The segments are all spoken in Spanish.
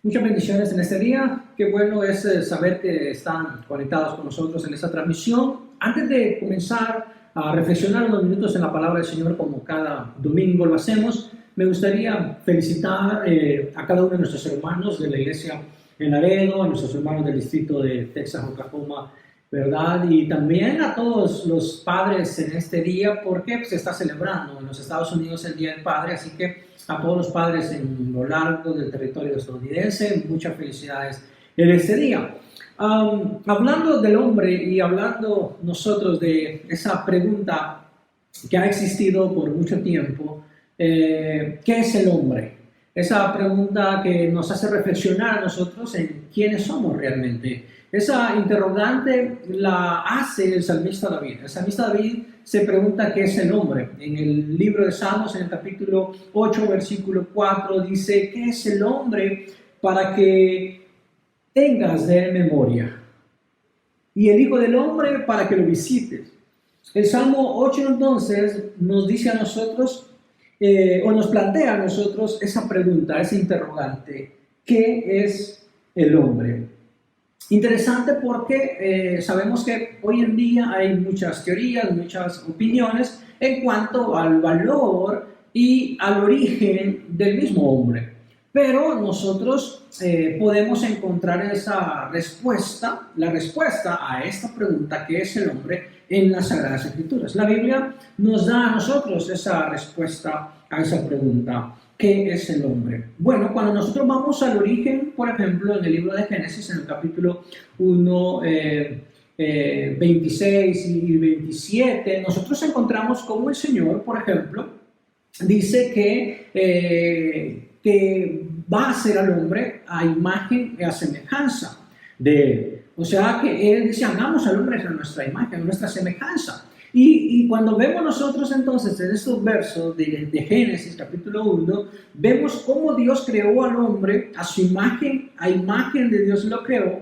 Muchas bendiciones en este día. Qué bueno es saber que están conectados con nosotros en esta transmisión. Antes de comenzar a reflexionar unos minutos en la palabra del Señor, como cada domingo lo hacemos, me gustaría felicitar a cada uno de nuestros hermanos de la iglesia en Laredo, a nuestros hermanos del distrito de Texas, Oklahoma, ¿verdad? Y también a todos los padres en este día, porque se está celebrando en los Estados Unidos el Día del Padre, así que a todos los padres en lo largo del territorio estadounidense, muchas felicidades en este día. Hablando del hombre y hablando nosotros de esa pregunta que ha existido por mucho tiempo, ¿qué es el hombre? Esa pregunta que nos hace reflexionar a nosotros en quiénes somos realmente. Esa interrogante la hace el salmista David. El salmista David se pregunta qué es el hombre. En el libro de Salmos, en el capítulo 8, versículo 4, dice, ¿qué es el hombre para que tengas de él memoria? Y el Hijo del Hombre para que lo visites. El Salmo 8 entonces nos dice a nosotros, o nos plantea a nosotros esa pregunta, ese interrogante, ¿qué es el hombre? Interesante porque sabemos que hoy en día hay muchas teorías, muchas opiniones en cuanto al valor y al origen del mismo hombre. Pero nosotros podemos encontrar esa respuesta, la respuesta a esta pregunta, ¿qué es el hombre?, en las Sagradas Escrituras. La Biblia nos da a nosotros esa respuesta a esa pregunta. ¿Qué es el hombre? Bueno, cuando nosotros vamos al origen, por ejemplo, en el libro de Génesis, en el capítulo 1, 26 y 27, nosotros encontramos cómo el Señor, por ejemplo, dice que va a hacer al hombre a imagen y a semejanza de él. O sea que Él dice, hagamos al hombre a nuestra imagen, a nuestra semejanza. Y cuando vemos nosotros entonces en estos versos de Génesis capítulo 1, vemos cómo Dios creó al hombre a su imagen, a imagen de Dios lo creó,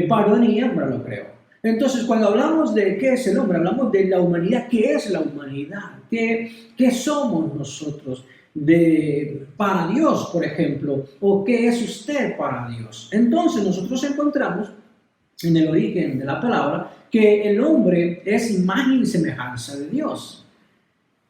varón y hembra lo creó. Entonces cuando hablamos de qué es el hombre, hablamos de la humanidad. ¿Qué es la humanidad? ¿Qué somos nosotros para Dios, por ejemplo? ¿O qué es usted para Dios? Entonces nosotros encontramos en el origen de la palabra que el hombre es imagen y semejanza de Dios.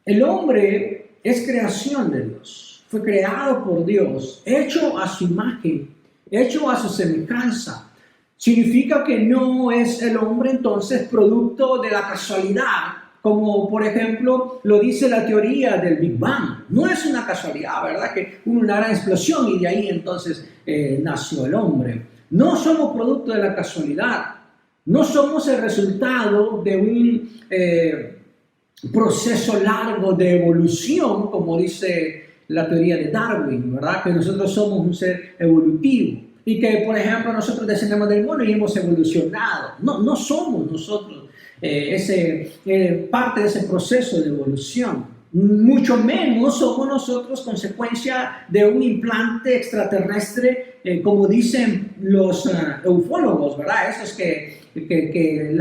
El hombre es creación de Dios, fue creado por Dios, hecho a su imagen, hecho a su semejanza. Significa que no es el hombre entonces producto de la casualidad, como por ejemplo lo dice la teoría del Big Bang. No es una casualidad, ¿verdad? Que hubo una gran explosión y de ahí entonces nació el hombre. No somos producto de la casualidad, no somos el resultado de un proceso largo de evolución, como dice la teoría de Darwin, ¿verdad? Que nosotros somos un ser evolutivo y que, por ejemplo, nosotros descendemos del mono y hemos evolucionado. No somos nosotros parte de ese proceso de evolución. Mucho menos somos nosotros consecuencia de un implante extraterrestre, como dicen los ufólogos, ¿verdad? Esos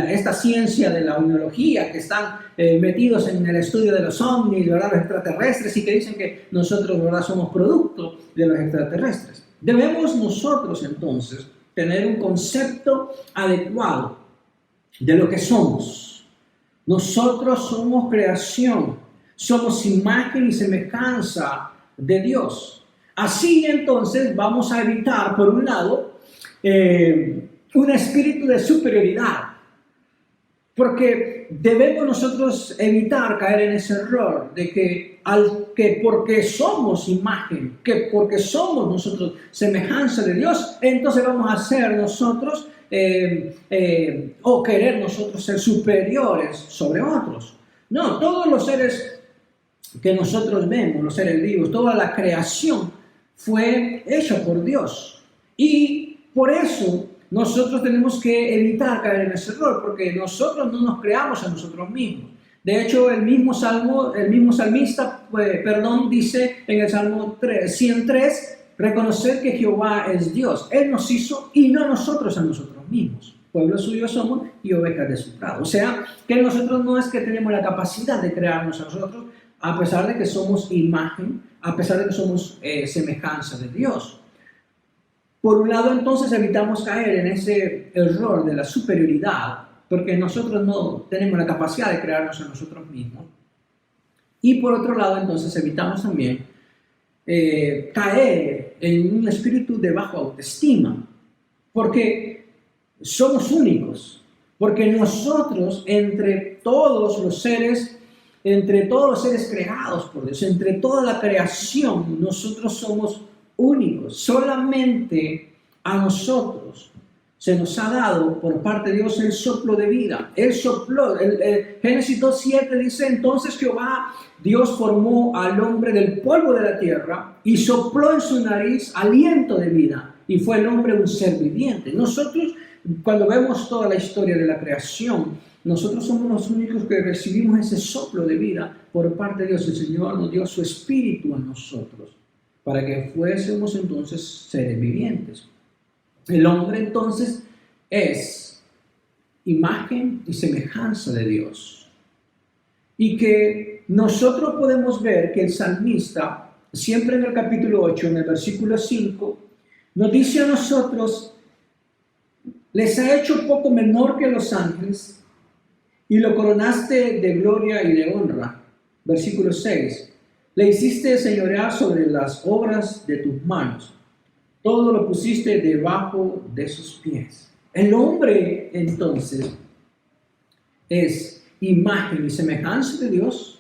esta ciencia de la ufologia que están metidos en el estudio de los ovnis, ¿verdad? Los extraterrestres, y que dicen que nosotros, ¿verdad?, somos producto de los extraterrestres. Debemos nosotros entonces tener un concepto adecuado de lo que somos. Nosotros somos creación. Somos imagen y semejanza de Dios. Así entonces vamos a evitar, por un lado, un espíritu de superioridad. Porque debemos nosotros evitar caer en ese error de que porque somos imagen, que porque somos nosotros semejanza de Dios, entonces vamos a ser nosotros o querer nosotros ser superiores sobre otros. No, todos los seres que nosotros vemos, los seres vivos, toda la creación fue hecha por Dios. Y por eso nosotros tenemos que evitar caer en ese error, porque nosotros no nos creamos a nosotros mismos. De hecho, el mismo salmista, dice en el Salmo 103, reconocer que Jehová es Dios. Él nos hizo y no nosotros a nosotros mismos. Pueblo suyo somos y ovejas de su prado. O sea, que nosotros no es que tenemos la capacidad de crearnos a nosotros, a pesar de que somos imagen, a pesar de que somos semejanza de Dios. Por un lado, entonces, evitamos caer en ese error de la superioridad, porque nosotros no tenemos la capacidad de crearnos a nosotros mismos. Y por otro lado, entonces, evitamos también caer en un espíritu de baja autoestima, porque somos únicos, porque nosotros, entre todos los seres creados por Dios, entre toda la creación, nosotros somos únicos. Solamente a nosotros se nos ha dado por parte de Dios el soplo de vida. Él sopló. Génesis 2:7 dice: entonces Jehová Dios formó al hombre del polvo de la tierra y sopló en su nariz aliento de vida, y fue el hombre un ser viviente. Nosotros, cuando vemos toda la historia de la creación, nosotros somos los únicos que recibimos ese soplo de vida por parte de Dios. El Señor nos dio su espíritu a nosotros para que fuésemos entonces seres vivientes. El hombre entonces es imagen y semejanza de Dios. Y que nosotros podemos ver que el salmista, siempre en el capítulo 8, en el versículo 5, nos dice a nosotros: les ha hecho poco menor que los ángeles y lo coronaste de gloria y de honra. Versículo 6. Le hiciste señorear sobre las obras de tus manos. Todo lo pusiste debajo de sus pies. El hombre, entonces, es imagen y semejanza de Dios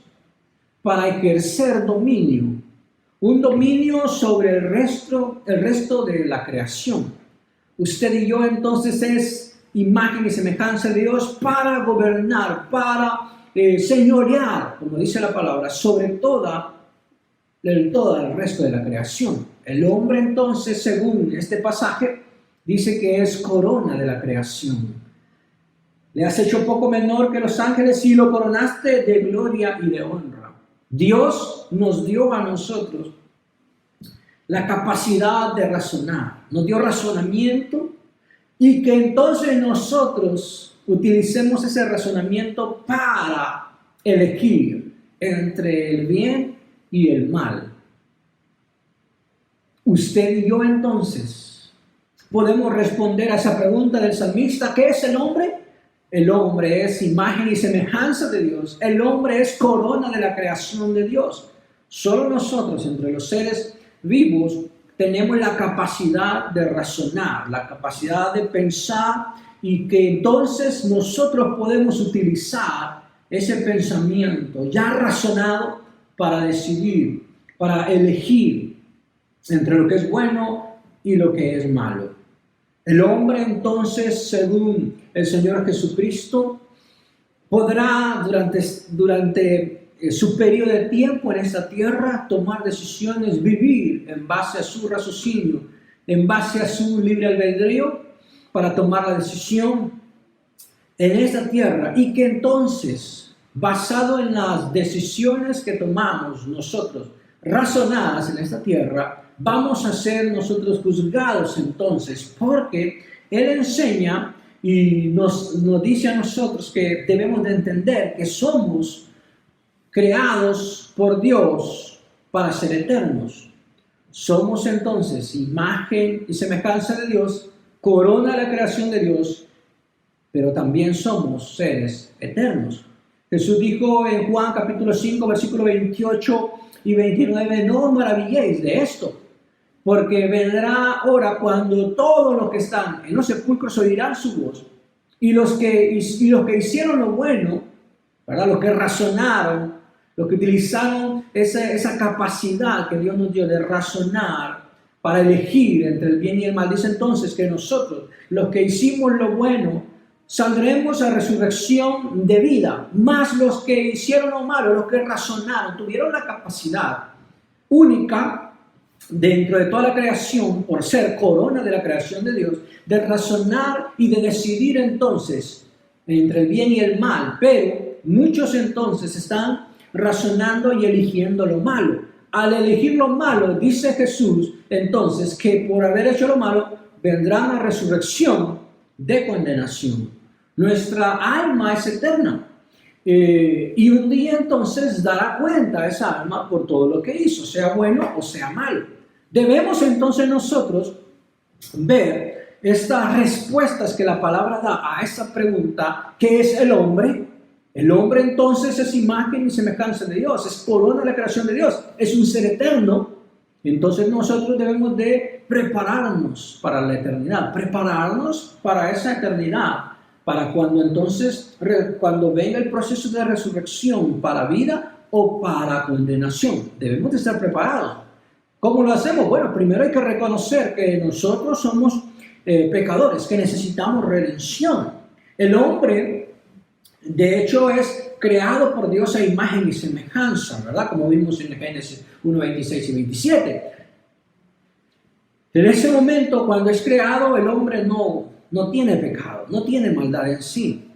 para ejercer dominio. Un dominio sobre el resto de la creación. Usted y yo, entonces, es imagen y semejanza de Dios para gobernar, para señorear, como dice la palabra, sobre todo el resto de la creación. El hombre, entonces, según este pasaje, dice que es corona de la creación. Le has hecho poco menor que los ángeles y lo coronaste de gloria y de honra. Dios nos dio a nosotros la capacidad de razonar, nos dio razonamiento, y que entonces nosotros utilicemos ese razonamiento para elegir entre el bien y el mal. Usted y yo, entonces, podemos responder a esa pregunta del salmista: ¿qué es el hombre? El hombre es imagen y semejanza de Dios. El hombre es corona de la creación de Dios. Solo nosotros, entre los seres vivos, tenemos la capacidad de razonar, la capacidad de pensar, y que entonces nosotros podemos utilizar ese pensamiento ya razonado para decidir, para elegir entre lo que es bueno y lo que es malo. El hombre, entonces, según el Señor Jesucristo, podrá durante su periodo de tiempo en esta tierra tomar decisiones, vivir en base a su raciocinio, en base a su libre albedrío, para tomar la decisión en esta tierra, y que entonces, basado en las decisiones que tomamos nosotros, razonadas en esta tierra, vamos a ser nosotros juzgados entonces, porque Él enseña y nos dice a nosotros que debemos de entender que somos creados por Dios para ser eternos. Somos entonces imagen y semejanza de Dios, corona de la creación de Dios, pero también somos seres eternos. Jesús dijo en Juan capítulo 5, versículo 28 y 29, no os maravilléis de esto, porque vendrá hora cuando todos los que están en los sepulcros oirán su voz, y los que hicieron lo bueno, ¿verdad? Los que razonaron, los que utilizaron esa capacidad que Dios nos dio de razonar para elegir entre el bien y el mal. Dice entonces que nosotros, los que hicimos lo bueno, saldremos a resurrección de vida, más los que hicieron lo malo, los que razonaron, tuvieron la capacidad única dentro de toda la creación, por ser corona de la creación de Dios, de razonar y de decidir entonces entre el bien y el mal. Pero muchos entonces están razonando y eligiendo lo malo. Al elegir lo malo, dice Jesús entonces que por haber hecho lo malo vendrá una resurrección de condenación. Nuestra alma es eterna, y un día entonces dará cuenta a esa alma por todo lo que hizo, sea bueno o sea malo. Debemos entonces nosotros ver estas respuestas que la palabra da a esa pregunta, ¿qué es el hombre? El hombre entonces es imagen y semejanza de Dios, es corona de la creación de Dios, es un ser eterno. Entonces nosotros debemos de prepararnos para la eternidad, prepararnos para esa eternidad, para cuando entonces, cuando venga el proceso de resurrección para vida o para condenación. Debemos de estar preparados. ¿Cómo lo hacemos? Bueno, primero hay que reconocer que nosotros somos pecadores, que necesitamos redención. El hombre, de hecho, es creado por Dios a imagen y semejanza, ¿verdad? Como vimos en Génesis 1, 26 y 27. En ese momento, cuando es creado, el hombre no tiene pecado, no tiene maldad en sí.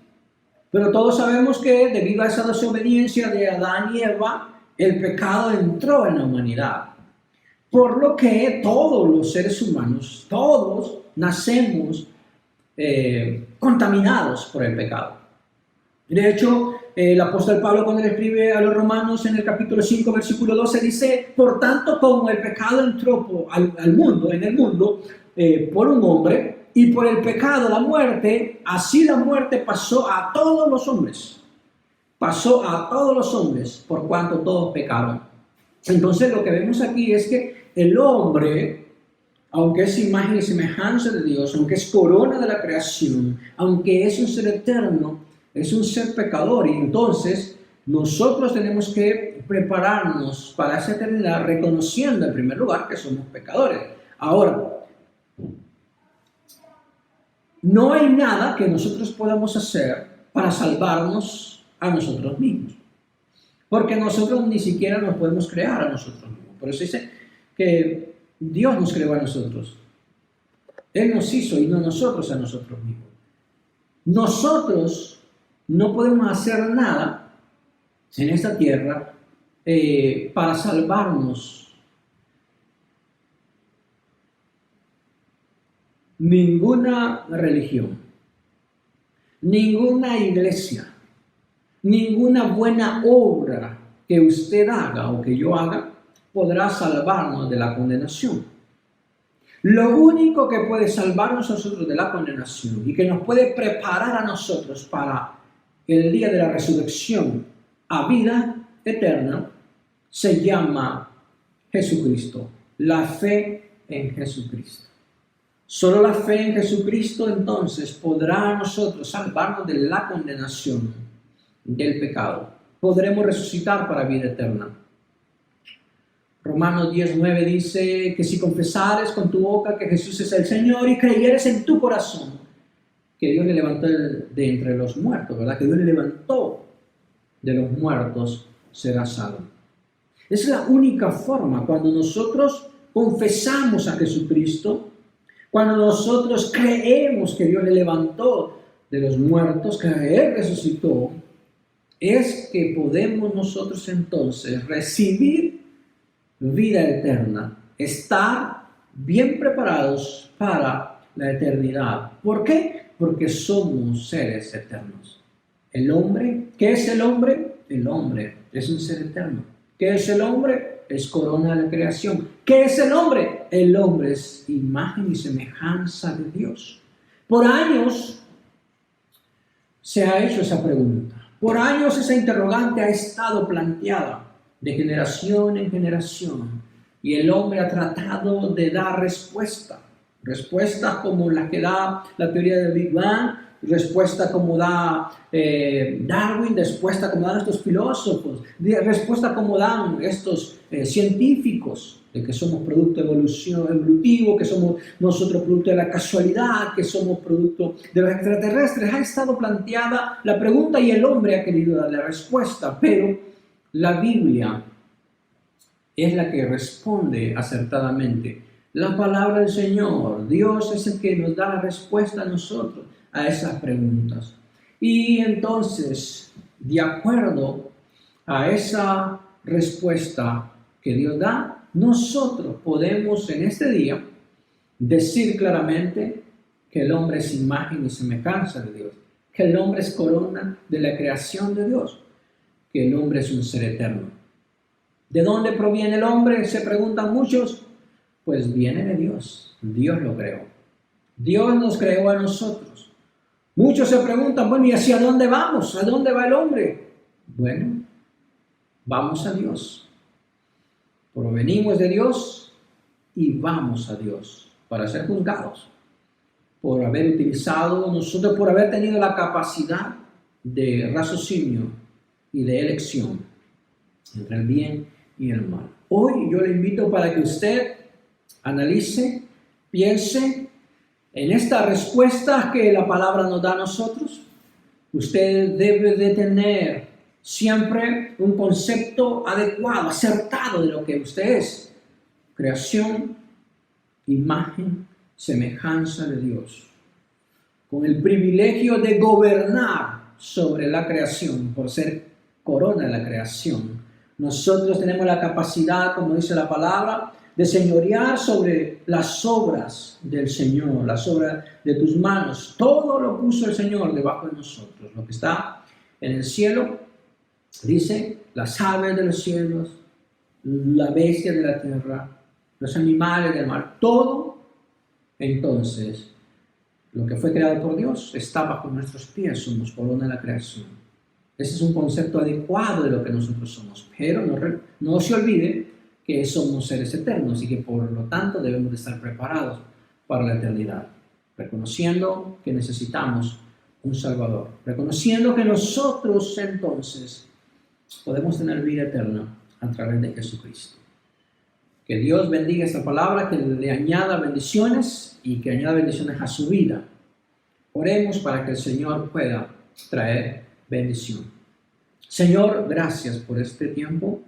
Pero todos sabemos que debido a esa desobediencia de Adán y Eva, el pecado entró en la humanidad. Por lo que todos los seres humanos, todos nacemos contaminados por el pecado. De hecho, el apóstol Pablo, cuando le escribe a los romanos en el capítulo 5, versículo 12, dice: por tanto, como el pecado entró al mundo, en el mundo, por un hombre, y por el pecado la muerte, así la muerte pasó a todos los hombres. Pasó a todos los hombres, por cuanto todos pecaron. Entonces, lo que vemos aquí es que el hombre, aunque es imagen y semejanza de Dios, aunque es corona de la creación, aunque es un ser eterno, es un ser pecador. Y entonces nosotros tenemos que prepararnos para esa eternidad reconociendo en primer lugar que somos pecadores. Ahora, no hay nada que nosotros podamos hacer para salvarnos a nosotros mismos, porque nosotros ni siquiera nos podemos crear a nosotros mismos. Por eso dice que Dios nos creó a nosotros. Él nos hizo y no nosotros a nosotros mismos. Nosotros no podemos hacer nada en esta tierra para salvarnos. Ninguna religión, ninguna iglesia, ninguna buena obra que usted haga o que yo haga podrá salvarnos de la condenación. Lo único que puede salvarnos a nosotros de la condenación y que nos puede preparar a nosotros para el día de la resurrección a vida eterna se llama Jesucristo, la fe en Jesucristo. Solo la fe en Jesucristo entonces podrá a nosotros salvarnos de la condenación del pecado. Podremos resucitar para vida eterna. Romanos 10:9 dice que si confesares con tu boca que Jesús es el Señor y creyeres en tu corazón que Dios le levantó de entre los muertos, ¿verdad? Que Dios le levantó de los muertos, serás salvo. Es la única forma. Cuando nosotros confesamos a Jesucristo, cuando nosotros creemos que Dios le levantó de los muertos, que Él resucitó, es que podemos nosotros entonces recibir vida eterna, estar bien preparados para la eternidad. ¿Por qué? Porque somos seres eternos. El hombre, ¿qué es el hombre? El hombre es un ser eterno. ¿Qué es el hombre? Es corona de la creación. ¿Qué es el hombre? El hombre es imagen y semejanza de Dios. Por años se ha hecho esa pregunta. Por años esa interrogante ha estado planteada de generación en generación. Y el hombre ha tratado de dar respuestas como las que da la teoría del Big Bang, respuesta como da Darwin, respuesta como dan estos filósofos, respuesta como dan estos científicos, de que somos producto de evolución evolutivo, que somos nosotros producto de la casualidad, que somos producto de los extraterrestres. Ha estado planteada la pregunta y el hombre ha querido dar la respuesta, pero la Biblia es la que responde acertadamente. La palabra del Señor, Dios es el que nos da la respuesta a nosotros a esas preguntas. Y entonces, de acuerdo a esa respuesta que Dios da, nosotros podemos en este día decir claramente que el hombre es imagen y semejanza de Dios, que el hombre es corona de la creación de Dios, que el hombre es un ser eterno. ¿De dónde proviene el hombre? Se preguntan muchos. Pues viene de Dios. Dios lo creó. Dios nos creó a nosotros. Muchos se preguntan, bueno, ¿y hacia dónde vamos? ¿A dónde va el hombre? Bueno, vamos a Dios. Provenimos de Dios y vamos a Dios para ser juzgados por haber utilizado nosotros, por haber tenido la capacidad de raciocinio y de elección entre el bien y el mal. Hoy yo le invito para que usted analice, piense en esta respuesta que la palabra nos da a nosotros. Usted debe de tener siempre un concepto adecuado, acertado de lo que usted es. Creación, imagen, semejanza de Dios. Con el privilegio de gobernar sobre la creación, por ser corona de la creación. Nosotros tenemos la capacidad, como dice la palabra, de señorear sobre las obras del Señor, las obras de tus manos. Todo lo puso el Señor debajo de nosotros. Lo que está en el cielo, dice, las aves de los cielos, la bestia de la tierra, los animales del mar, todo. Entonces, lo que fue creado por Dios está bajo nuestros pies, somos corona de la creación. Ese es un concepto adecuado de lo que nosotros somos, pero no se olvide que somos seres eternos y que por lo tanto debemos de estar preparados para la eternidad, reconociendo que necesitamos un Salvador, reconociendo que nosotros entonces podemos tener vida eterna a través de Jesucristo. Que Dios bendiga esta palabra, que le añada bendiciones y que añada bendiciones a su vida. Oremos para que el Señor pueda traer bendición. Señor, gracias por este tiempo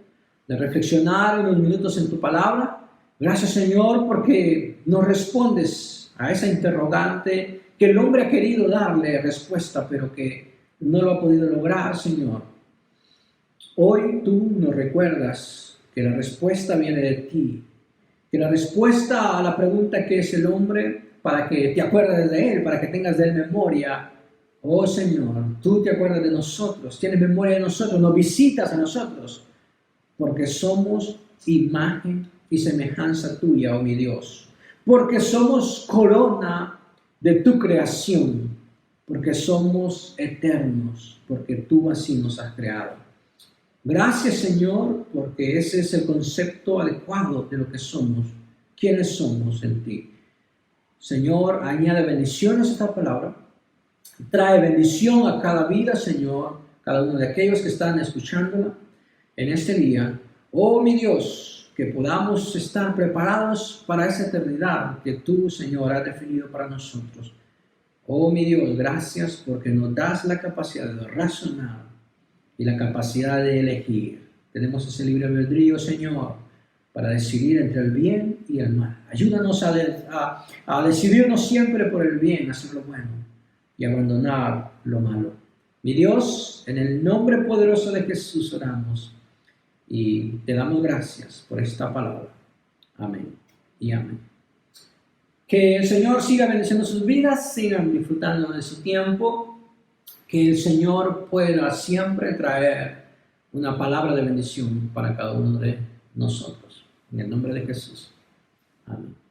de reflexionar unos minutos en tu palabra. Gracias, Señor, porque nos respondes a esa interrogante que el hombre ha querido darle respuesta, pero que no lo ha podido lograr, Señor. Hoy tú nos recuerdas que la respuesta viene de ti, que la respuesta a la pregunta que es el hombre, para que te acuerdes de él, para que tengas de él memoria. Oh Señor, tú te acuerdas de nosotros, tienes memoria de nosotros, nos visitas a nosotros, porque somos imagen y semejanza tuya, oh mi Dios, porque somos corona de tu creación, porque somos eternos, porque tú así nos has creado. Gracias, Señor, porque ese es el concepto adecuado de lo que somos, quiénes somos en ti. Señor, añade bendiciones a esta palabra, trae bendición a cada vida, Señor, cada uno de aquellos que están escuchándola en este día. Oh, mi Dios, que podamos estar preparados para esa eternidad que tú, Señor, has definido para nosotros. Oh, mi Dios, gracias porque nos das la capacidad de razonar y la capacidad de elegir. Tenemos ese libre albedrío, Señor, para decidir entre el bien y el mal. Ayúdanos a decidirnos siempre por el bien, hacer lo bueno y abandonar lo malo. Mi Dios, en el nombre poderoso de Jesús oramos y te damos gracias por esta palabra. Amén y amén. Que el Señor siga bendiciendo sus vidas, sigan disfrutando de su tiempo, que el Señor pueda siempre traer una palabra de bendición para cada uno de nosotros. En el nombre de Jesús. Amén.